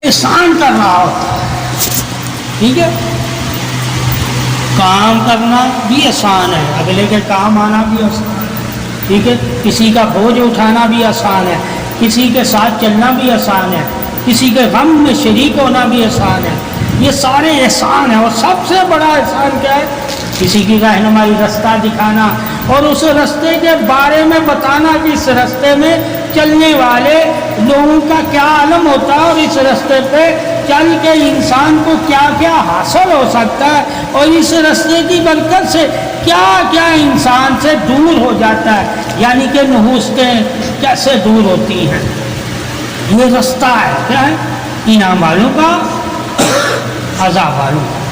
احسان کر رہا ہوتا ہے. ٹھیک ہے، کام کرنا بھی آسان ہے، اگلے کے کام آنا بھی آسان ہے. ٹھیک ہے، کسی کا بوجھ اٹھانا بھی آسان ہے، کسی کے ساتھ چلنا بھی آسان ہے، کسی کے غم میں شریک ہونا بھی آسان ہے. یہ سارے احسان ہیں. اور سب سے بڑا احسان کیا ہے؟ کسی کی رہنمائی، رستہ دکھانا، اور اس رستے کے بارے میں بتانا کہ اس رستے میں چلنے والے لوگوں کا کیا عالم ہوتا ہے، اور اس رستے پہ چل کے انسان کو کیا کیا حاصل ہو سکتا ہے، اور اس رستے کی برکت سے کیا کیا انسان سے دور ہو جاتا ہے، یعنی کہ نحوستیں کیسے دور ہوتی ہیں. یہ رستہ ہے، کیا ہے؟ انعام والوں کا، عذاب والوں کا.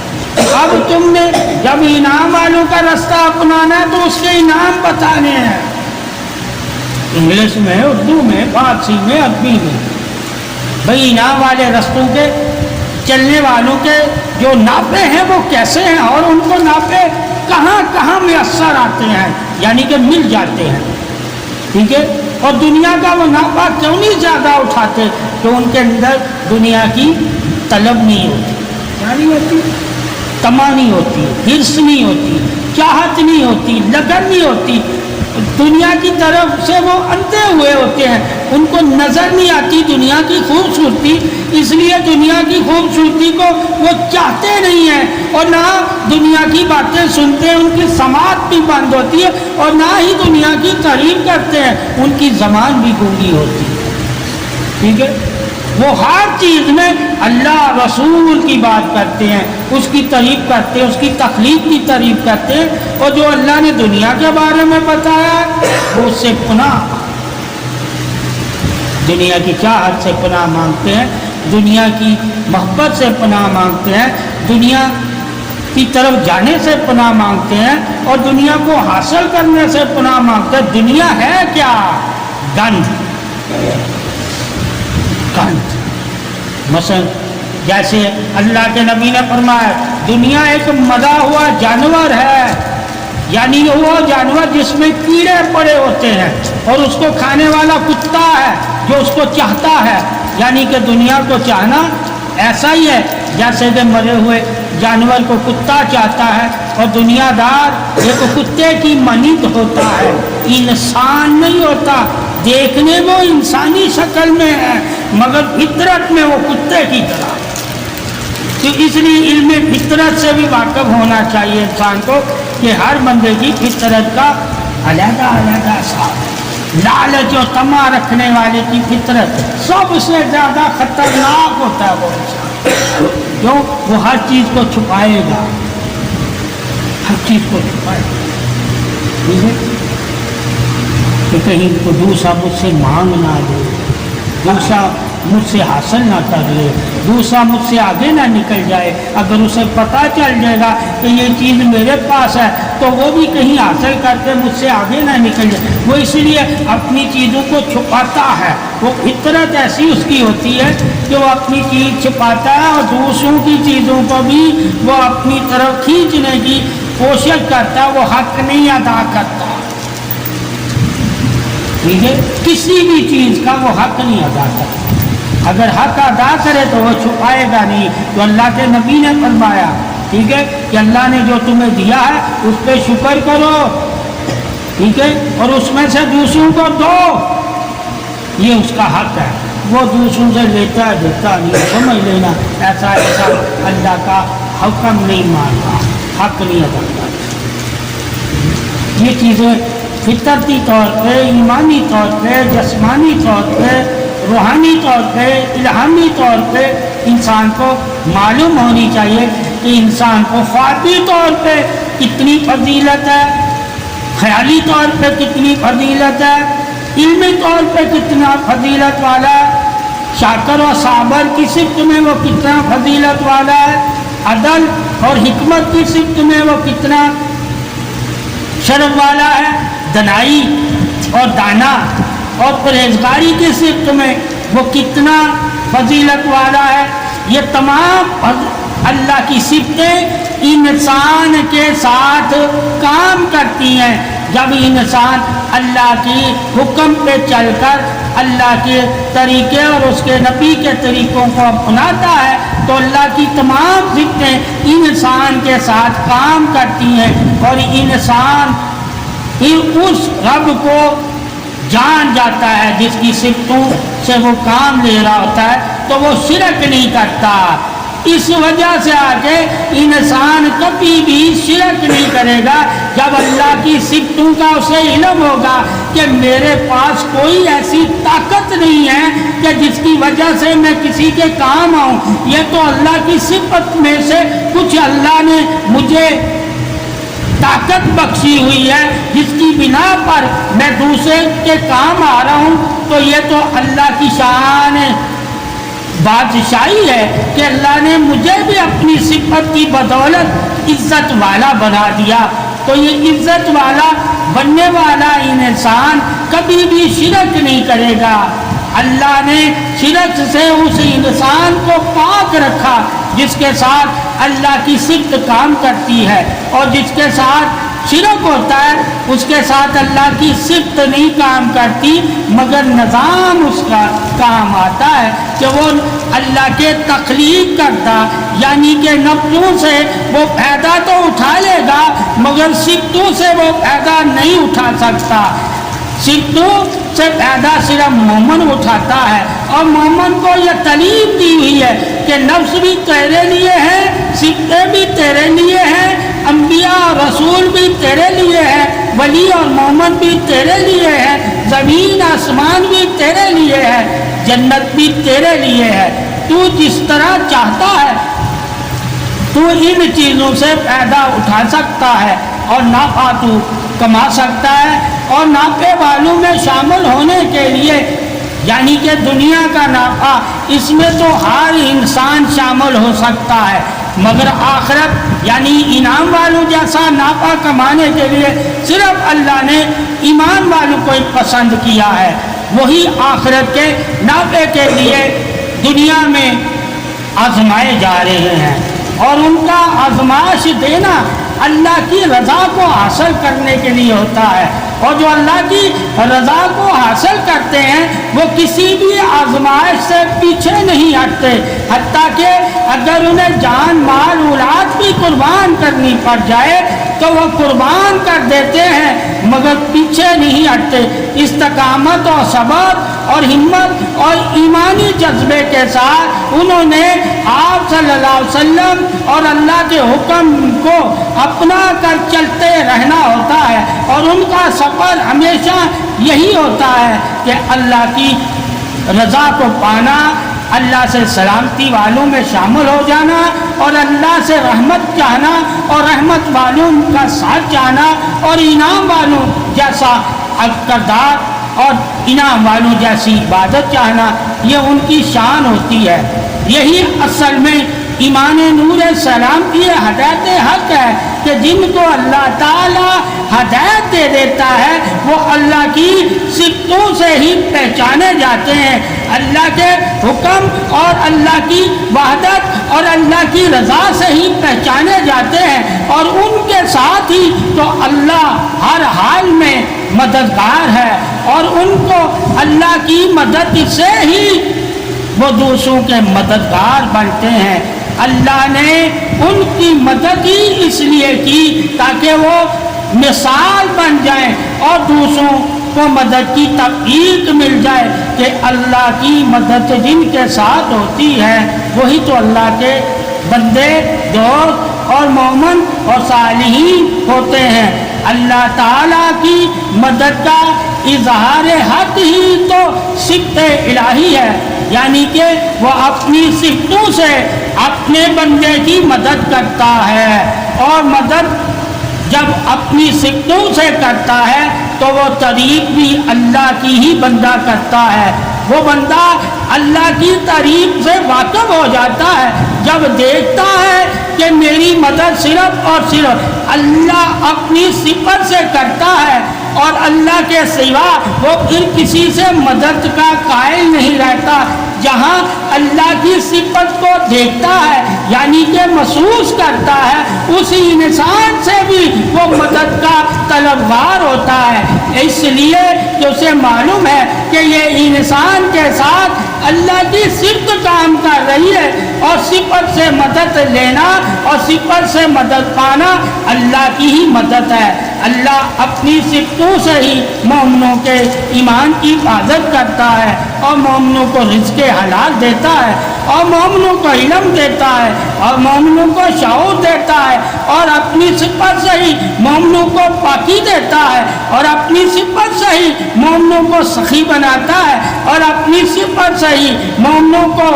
اب تم نے جب انعام والوں کا رستہ اپنانا ہے تو اس کے انعام بتانے ہیں، انگلش میں، اردو میں، فارسی میں، عربی میں. بھئی انعام والے رستوں کے چلنے والوں کے جو نافع ہیں وہ کیسے ہیں، اور ان کو نافع کہاں کہاں میسر آتے ہیں، یعنی کہ مل جاتے ہیں. ٹھیک ہے، اور دنیا کا وہ نافع کیوں نہیں زیادہ اٹھاتے؟ کہ ان کے اندر دنیا کی طلب نہیں ہوتی، کیا نہیں ہوتی؟ تما نہیں ہوتی، حرص نہیں ہوتی، چاہت نہیں ہوتی، لگن نہیں ہوتی. دنیا کی طرف سے وہ اندھے ہوئے ہوتے ہیں، ان کو نظر نہیں آتی دنیا کی خوبصورتی، اس لیے دنیا کی خوبصورتی کو وہ چاہتے نہیں ہیں، اور نہ دنیا کی باتیں سنتے ہیں، ان کی سماعت بھی بند ہوتی ہے، اور نہ ہی دنیا کی تعریف کرتے ہیں، ان کی زبان بھی گونگی ہوتی ہے. ٹھیک ہے، وہ ہر چیز میں اللہ رسول کی بات کرتے ہیں، اس کی تعریف کرتے ہیں، اس کی تخلیق کی تعریف کرتے ہیں، اور جو اللہ نے دنیا کے بارے میں بتایا وہ اس سے پناہ، دنیا کی چاہت سے پناہ مانگتے ہیں، دنیا کی محبت سے پناہ مانگتے ہیں، دنیا کی طرف جانے سے پناہ مانگتے ہیں، اور دنیا کو حاصل کرنے سے پناہ مانگتے ہیں. دنیا ہے کیا؟ گند. مثلا جیسے اللہ کے نبی نے فرمایا دنیا ایک مدا ہوا جانور ہے، یعنی وہ جانور جس میں کیڑے پڑے ہوتے ہیں، اور اس کو کھانے والا کتا ہے جو اس کو چاہتا ہے. یعنی کہ دنیا کو چاہنا ایسا ہی ہے جیسے کہ مرے ہوئے جانور کو کتا چاہتا ہے، اور دنیا دار ایک کتے کی مانند ہوتا ہے، انسان نہیں ہوتا. دیکھنے وہ انسانی شکل میں ہے مگر فطرت میں وہ کتے کی طرح. تو اس لیے علم فطرت سے بھی واقف ہونا چاہیے انسان کو کہ ہر بندے کی فطرت کا علیحدہ علیحدہ ساتھ. لالچ و طمع رکھنے والے کی فطرت سب سے زیادہ خطرناک ہوتا ہے وہ انسان، جو وہ ہر چیز کو چھپائے گا، ہر چیز کو چھپائے گا. ٹھیک ہے، کہ کہیں کو دوسرا مجھ سے مانگ نہ لے، دوسرا مجھ سے حاصل نہ کر لے، دوسرا مجھ سے آگے نہ نکل جائے. اگر اسے پتہ چل جائے گا کہ یہ چیز میرے پاس ہے تو وہ بھی کہیں حاصل کر کے مجھ سے آگے نہ نکل جائے. وہ اس لیے اپنی چیزوں کو چھپاتا ہے. وہ فطرت ایسی اس کی ہوتی ہے کہ وہ اپنی چیز چھپاتا ہے، اور دوسروں کی چیزوں کو بھی وہ اپنی طرف کھینچنے کی کوشش کرتا ہے، وہ حق نہیں ادا کرتا. ٹھیک ہے، کسی بھی چیز کا وہ حق نہیں ادا کرتا. اگر حق ادا کرے تو وہ چھپائے گا نہیں. تو اللہ کے نبی نے فرمایا، ٹھیک ہے، کہ اللہ نے جو تمہیں دیا ہے اس پہ شکر کرو، ٹھیک ہے، اور اس میں سے دوسروں کو دو، یہ اس کا حق ہے. وہ دوسروں سے لیتا ہے دیتا نہیں، سمجھ لینا ایسا ایسا اللہ کا حکم نہیں ماننا، حق نہیں ادا کرتا. یہ چیزیں فطرتی طور پہ، ایمانی طور پہ، جسمانی طور پہ، روحانی طور پہ، الہامی طور پہ انسان کو معلوم ہونی چاہیے کہ انسان کو فاطی طور پہ کتنی فضیلت ہے، خیالی طور پہ کتنی فضیلت ہے، علمی طور پہ کتنا فضیلت والا ہے، شاکر و صابر کی صفت میں وہ کتنا فضیلت والا ہے، عدل اور حکمت کی صفت میں وہ کتنا شرف والا ہے، دنائی اور دانا اور پرہیزگاری کی صفت میں وہ کتنا فضیلت والا ہے. یہ تمام اللہ کی صفتیں انسان کے ساتھ کام کرتی ہیں. جب انسان اللہ کی حکم پہ چل کر اللہ کے طریقے اور اس کے نبی کے طریقوں کو اپناتا ہے تو اللہ کی تمام صفتیں انسان کے ساتھ کام کرتی ہیں، اور انسان اس رب کو جان جاتا ہے جس کی صفتوں سے وہ کام لے رہا ہوتا ہے، تو وہ شرک نہیں کرتا۔ اس وجہ سے آگے انسان کبھی بھی شرک نہیں کرے گا جب اللہ کی صفتوں کا اسے علم ہوگا کہ میرے پاس کوئی ایسی طاقت نہیں ہے کہ جس کی وجہ سے میں کسی کے کام آؤں، یہ تو اللہ کی صفت میں سے کچھ اللہ نے مجھے طاقت بخشی ہوئی ہے جس کی بنا پر میں دوسرے کے کام آ رہا ہوں، تو یہ تو اللہ کی شان بادشاہی ہے کہ اللہ نے مجھے بھی اپنی صفت کی بدولت عزت والا بنا دیا۔ تو یہ عزت والا بننے والا انسان کبھی بھی شرک نہیں کرے گا۔ اللہ نے شرک سے اس انسان کو پاک رکھا جس کے ساتھ اللہ کی صفت کام کرتی ہے، اور جس کے ساتھ شرک ہوتا ہے اس کے ساتھ اللہ کی صفت نہیں کام کرتی، مگر نظام اس کا کام آتا ہے کہ وہ اللہ کے تخلیق کرتا، یعنی کہ نفسوں سے وہ پیدا تو اٹھا لے گا مگر صفتوں سے وہ پیدا نہیں اٹھا سکتا۔ صفتوں سے پیدا صرف مومن اٹھاتا ہے، اور مومن کو یہ تعلیم دی ہوئی ہے کہ نفس بھی تیرے لیے ہے، صفتیں بھی تیرے لیے ہیں، انبیاء اور رسول بھی تیرے لیے ہے، ولی اور مومن بھی تیرے لیے ہے، زمین آسمان بھی تیرے لیے ہے، جنت بھی تیرے لیے ہے۔ تو جس طرح چاہتا ہے تو ان چیزوں سے پیدا اٹھا سکتا ہے، اور نافع تو کما سکتا ہے، اور نافع والوں میں شامل ہونے کے لیے یعنی کہ دنیا کا نافع اس میں تو ہر انسان شامل ہو سکتا ہے، مگر آخرت یعنی انعام والوں جیسا نافع کمانے کے لیے صرف اللہ نے ایمان والوں کو ہی پسند کیا ہے۔ وہی آخرت کے نافع کے لیے دنیا میں آزمائے جا رہے ہیں، اور ان کا آزمائش دینا اللہ کی رضا کو حاصل کرنے کے لیے ہوتا ہے، اور جو اللہ کی رضا کو حاصل کرتے ہیں وہ کسی بھی آزمائش سے پیچھے نہیں ہٹتے، حتیٰ کہ اگر انہیں جان مال اولاد بھی قربان کرنی پڑ جائے تو وہ قربان کر دیتے ہیں مگر پیچھے نہیں ہٹتے۔ استقامت اور صبر اور ہمت اور ایمانی جذبے کے ساتھ انہوں نے آپ صلی اللہ علیہ وسلم اور اللہ کے حکم کو اپنا کر چلتے رہنا ہوتا ہے، اور ان کا سفر ہمیشہ یہی ہوتا ہے کہ اللہ کی رضا کو پانا، اللہ سے سلامتی والوں میں شامل ہو جانا، اور اللہ سے رحمت چاہنا، اور رحمت والوں کا ساتھ چاہنا، اور انعام والوں جیسا کردار اور انعام والوں جیسی عبادت چاہنا، یہ ان کی شان ہوتی ہے۔ یہی اصل میں ایمان نور سلامتی ہدایت حق ہے کہ جن کو اللہ تعالیٰ ہدایت دے دیتا ہے وہ اللہ کی صفتوں سے ہی پہچانے جاتے ہیں، اللہ کے حکم اور اللہ کی وحدت اور اللہ کی رضا سے ہی پہچانے جاتے ہیں، اور ان کے ساتھ ہی تو اللہ ہر حال میں مددگار ہے، اور ان کو اللہ کی مدد سے ہی وہ دوسروں کے مددگار بنتے ہیں۔ اللہ نے ان کی مدد ہی اس لیے کی تاکہ وہ مثال بن جائیں اور دوسروں کو مدد کی توفیق مل جائے کہ اللہ کی مدد جن کے ساتھ ہوتی ہے وہی تو اللہ کے بندے، دوست اور مومن اور صالحین ہوتے ہیں۔ اللہ تعالیٰ کی مدد کا اظہار حق ہی تو صفت الہی ہے، یعنی کہ وہ اپنی صفتوں سے اپنے بندے کی مدد کرتا ہے، اور مدد جب اپنی صفتوں سے کرتا ہے تو وہ تعریف بھی اللہ کی ہی بندہ کرتا ہے۔ وہ بندہ اللہ کی تعریف سے واقف ہو جاتا ہے جب دیکھتا ہے کہ میری مدد صرف اور صرف اللہ اپنی صفت سے کرتا ہے، اور اللہ کے سوا وہ پھر کسی سے مدد کا قائل نہیں رہتا۔ جہاں اللہ کی صفت کو دیکھتا ہے یعنی کہ محسوس کرتا ہے، اسی انسان سے بھی وہ مدد کا طلبگار ہوتا ہے، اس لیے کہ اسے معلوم ہے کہ یہ انسان کے ساتھ اللہ کی صفت کام کر رہی ہے، اور صفت سے مدد لینا اور صفت سے مدد پانا اللہ کی ہی مدد ہے۔ اللہ اپنی صفتوں سے ہی مومنوں کے ایمان کی حفاظت کرتا ہے، اور مومنوں کو رزق حلال دیتا ہے، اور مومنوں کو علم دیتا ہے، اور مومنوں کو شعور دیتا ہے، اور اپنی صفت سے ہی مومنوں کو پاکی دیتا ہے، اور اپنی صفت سے ہی مومنوں کو سخی بناتا ہے، اور اپنی صفت سے ہی مومنوں کو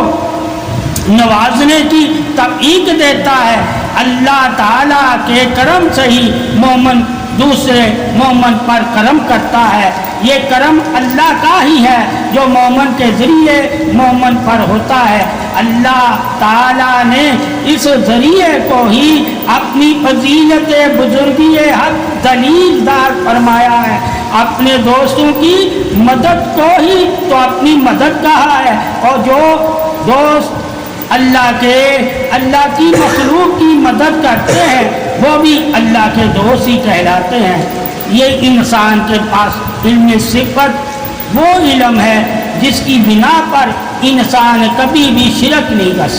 نوازنے کی توفیق دیتا ہے۔ اللہ تعالیٰ کے کرم سے ہی مومن دوسرے مومن پر کرم کرتا ہے، یہ کرم اللہ کا ہی ہے جو مومن کے ذریعے مومن پر ہوتا ہے۔ اللہ تعالیٰ نے اس ذریعے کو ہی اپنی فضیلت بزرگی حق دلیل دار فرمایا ہے، اپنے دوستوں کی مدد کو ہی تو اپنی مدد کہا ہے، اور جو دوست اللہ کی مخلوق کی مدد کرتے ہیں وہ بھی اللہ کے دوست ہی کہلاتے ہیں۔ یہ انسان کے پاس علم صفت وہ علم ہے جس کی بنا پر انسان کبھی بھی شرک نہیں کر سکتا۔